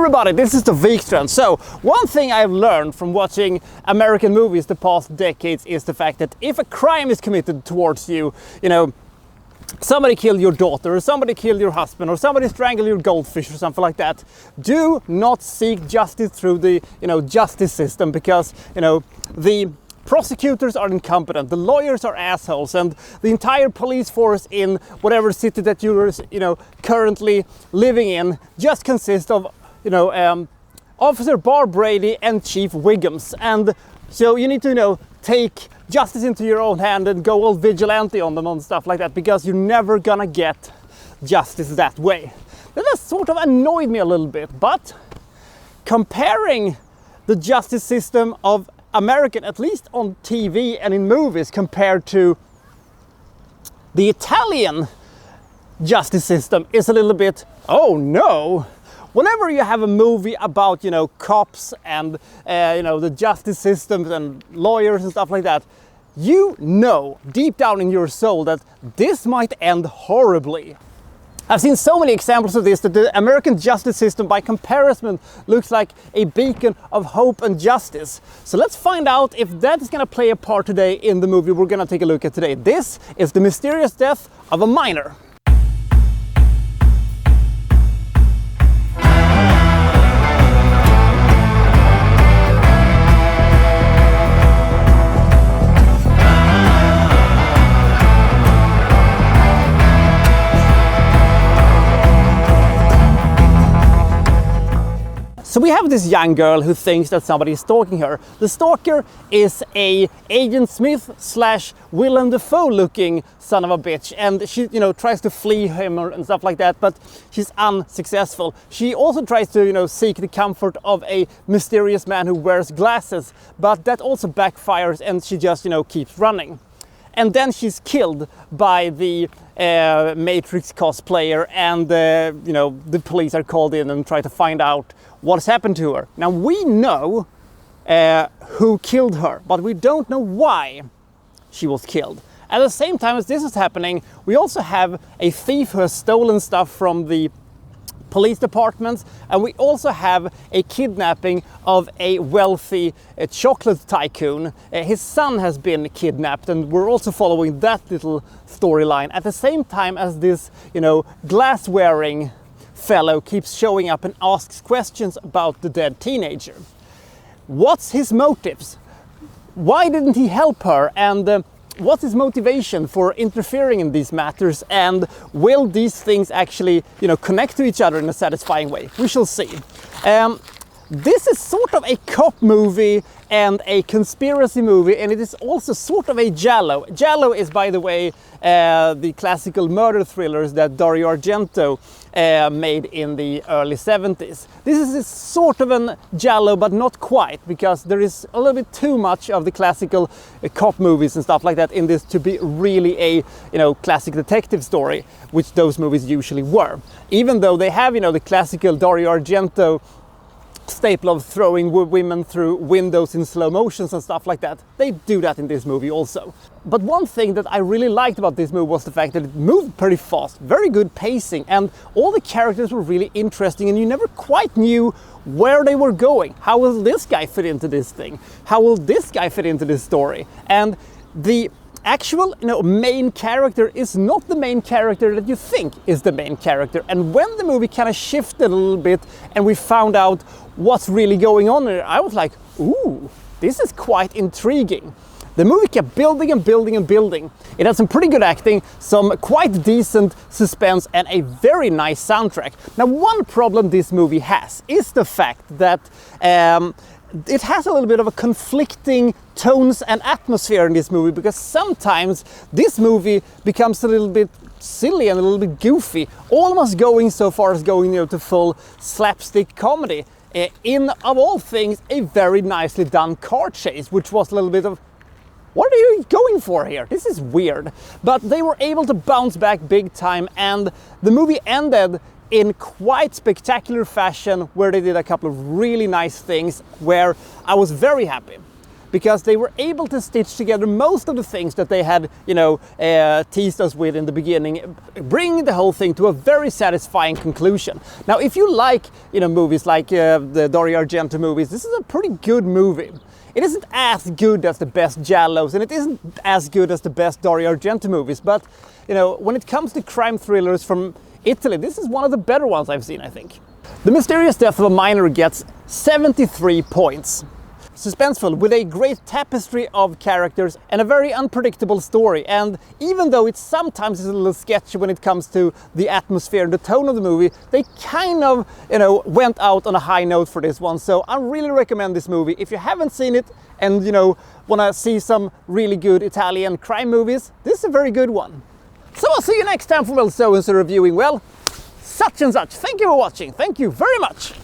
everybody, this is the Wikstrand. So, one thing I've learned from watching American movies the past decades is the fact that if a crime is committed towards you, somebody killed your daughter, or somebody killed your husband, or somebody strangled your goldfish or something like that, do not seek justice through the, justice system, because, the prosecutors are incompetent, the lawyers are assholes, and the entire police force in whatever city that you're, currently living in just consists of, Officer Bar Brady and Chief Wiggums. And so you need to, take justice into your own hand and go all vigilante on them and stuff like that, because you're never gonna get justice that way. That has sort of annoyed me a little bit, but comparing the justice system of American, at least on TV and in movies, compared to the Italian justice system is a little bit, oh no. Whenever you have a movie about, cops and, the justice systems and lawyers and stuff like that, you know deep down in your soul that this might end horribly. I've seen so many examples of this, that the American justice system by comparison looks like a beacon of hope and justice. So let's find out if that is going to play a part today in the movie we're going to take a look at today. This is the mysterious death of a miner. So we have this young girl who thinks that somebody is stalking her. The stalker is a Agent Smith / Willem Dafoe looking son of a bitch, and she, tries to flee him and stuff like that, but she's unsuccessful. She also tries to, seek the comfort of a mysterious man who wears glasses, but that also backfires, and she just, keeps running. And then she's killed by the Matrix cosplayer, and the police are called in and try to find out what's happened to her. Now we know who killed her, but we don't know why she was killed. At the same time as this is happening, we also have a thief who has stolen stuff from the police departments, and we also have a kidnapping of a wealthy chocolate tycoon. His son has been kidnapped, and we're also following that little storyline at the same time as this, glass-wearing fellow keeps showing up and asks questions about the dead teenager. What's his motives? Why didn't he help her? And what's his motivation for interfering in these matters, and will these things actually, connect to each other in a satisfying way? We shall see. This is sort of a cop movie and a conspiracy movie, and it is also sort of a giallo. Giallo is, by the way, the classical murder thrillers that Dario Argento made in the early 70s. This is sort of a giallo, but not quite, because there is a little bit too much of the classical cop movies and stuff like that in this to be really a, classic detective story, which those movies usually were. Even though they have, the classical Dario Argento staple of throwing women through windows in slow motions and stuff like that. They do that in this movie also. But one thing that I really liked about this movie was the fact that it moved pretty fast, very good pacing, and all the characters were really interesting, and you never quite knew where they were going. How will this guy fit into this thing? How will this guy fit into this story? And the actual, main character is not the main character that you think is the main character. And when the movie kind of shifted a little bit and we found out what's really going on there, I was like, ooh, this is quite intriguing. The movie kept building and building and building. It had some pretty good acting, some quite decent suspense, and a very nice soundtrack. Now, one problem this movie has is the fact that it has a little bit of a conflicting tones and atmosphere in this movie, because sometimes this movie becomes a little bit silly and a little bit goofy, almost going so far as going to full slapstick comedy. In, of all things, a very nicely done car chase, which was a little bit of, what are you going for here? This is weird. But they were able to bounce back big time, and the movie ended in quite spectacular fashion, where they did a couple of really nice things where I was very happy. because they were able to stitch together most of the things that they had, teased us with in the beginning, bringing the whole thing to a very satisfying conclusion. Now, if you like, movies like the Dario Argento movies, this is a pretty good movie. It isn't as good as the best Giallos, and it isn't as good as the best Dario Argento movies, but, when it comes to crime thrillers from Italy, this is one of the better ones I've seen, I think. The Mysterious Death of a Minor gets 73 points. Suspenseful, with a great tapestry of characters and a very unpredictable story. And even though it sometimes is a little sketchy when it comes to the atmosphere and the tone of the movie, they kind of, went out on a high note for this one. So I really recommend this movie. If you haven't seen it and, want to see some really good Italian crime movies, this is a very good one. So I'll see you next time for so-and-so reviewing, well, such and such. Thank you for watching. Thank you very much.